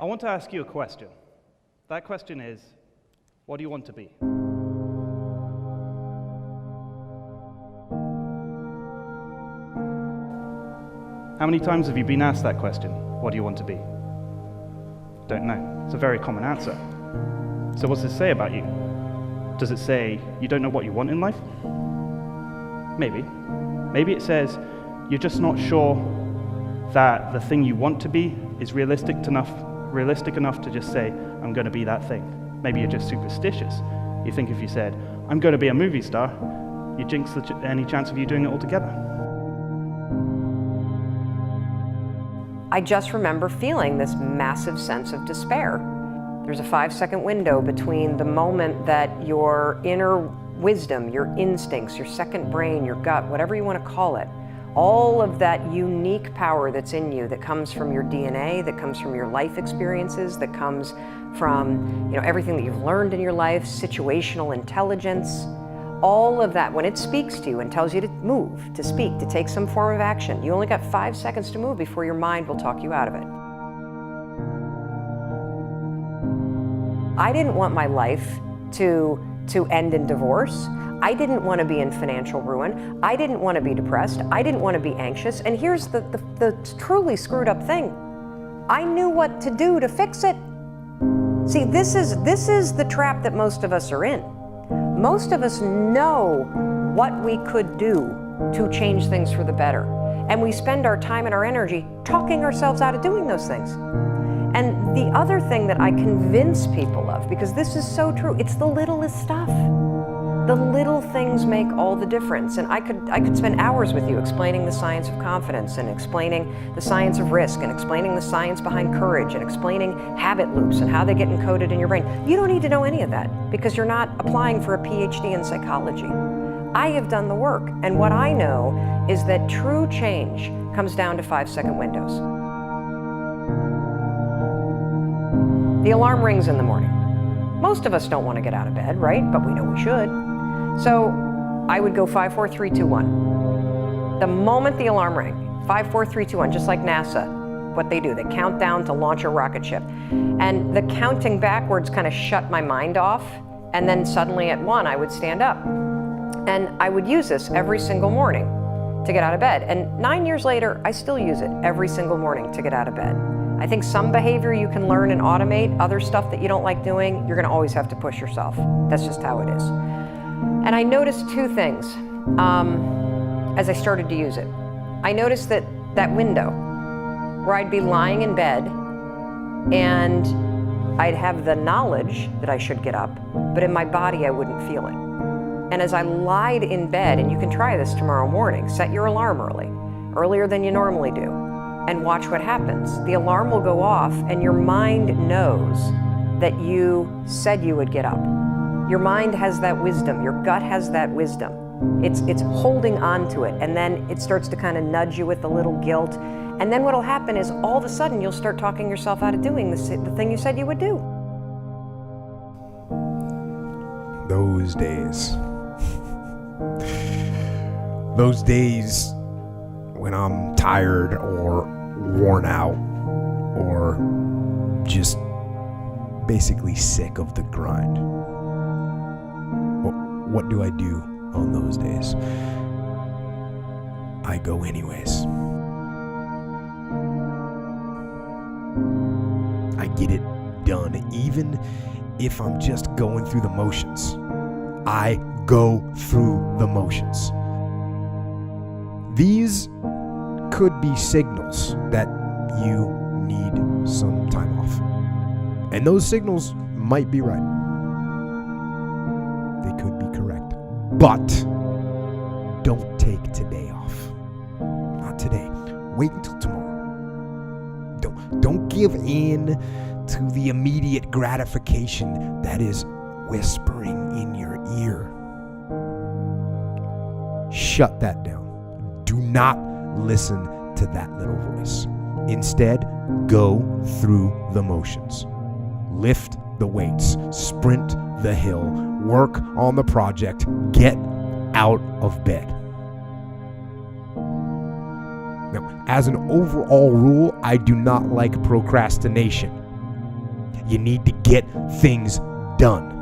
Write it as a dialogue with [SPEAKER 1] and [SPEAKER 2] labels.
[SPEAKER 1] I want to ask you a question. That question is, what do you want to be? How many times have you been asked that question? What do you want to be? Don't know. It's a very common answer. So what does it say about you? Does it say you don't know what you want in life? Maybe. Maybe it says you're just not sure that the thing you want to be is realistic enough to just say, I'm going to be that thing. Maybe you're just superstitious. You think if you said, I'm going to be a movie star, you jinx any chance of you doing it altogether.
[SPEAKER 2] I just remember feeling this massive sense of despair. There's a 5-second window between the moment that your inner wisdom, your instincts, your second brain, your gut, whatever you want to call it, all of that unique power that's in you that comes from your DNA, that comes from your life experiences, that comes from everything that you've learned in your life, situational intelligence, all of that, when it speaks to you and tells you to move, to speak, to take some form of action, you only got 5 seconds to move before your mind will talk you out of it. I didn't want my life to end in divorce. I didn't want to be in financial ruin. I didn't want to be depressed. I didn't want to be anxious. And here's the truly screwed up thing. I knew what to do to fix it. See, this is the trap that most of us are in. Most of us know what we could do to change things for the better. And we spend our time and our energy talking ourselves out of doing those things. And the other thing that I convince people of, because this is so true, it's the littlest stuff. The little things make all the difference. And I could spend hours with you explaining the science of confidence and explaining the science of risk and explaining the science behind courage and explaining habit loops and how they get encoded in your brain. You don't need to know any of that because you're not applying for a PhD in psychology. I have done the work, and what I know is that true change comes down to 5-second windows. The alarm rings in the morning. Most of us don't want to get out of bed, right? But we know we should. So I would go 5, 4, 3, 2, 1. The moment the alarm rang, 5, 4, 3, 2, 1, just like NASA, what they do, they count down to launch a rocket ship. And the counting backwards kind of shut my mind off. And then suddenly at 1, I would stand up. And I would use this every single morning to get out of bed. And 9 years later, I still use it every single morning to get out of bed. I think some behavior you can learn and automate, other stuff that you don't like doing, you're gonna always have to push yourself. That's just how it is. And I noticed 2 things as I started to use it. I noticed that window where I'd be lying in bed and I'd have the knowledge that I should get up, but in my body I wouldn't feel it. And as I lied in bed, and you can try this tomorrow morning, set your alarm earlier than you normally do, and watch what happens. The alarm will go off and your mind knows that you said you would get up. Your mind has that wisdom, your gut has that wisdom. It's holding on to it, and then it starts to kind of nudge you with a little guilt. And then what'll happen is all of a sudden you'll start talking yourself out of doing the thing you said you would do.
[SPEAKER 3] Those days. Those days when I'm tired or worn out or just basically sick of the grind. What do I do on those days? I go anyways. I get it done, even if I'm just going through the motions. I go through the motions. These could be signals that you need some time off. And those signals might be right. They could be correct. But don't take today off. Not today. Wait until tomorrow. Don't give in to the immediate gratification that is whispering in your ear. Shut that down. Do not listen to that little voice. Instead, go through the motions. Lift the weights, sprint the hill, work on the project, get out of bed. Now, as an overall rule, I do not like procrastination. You need to get things done.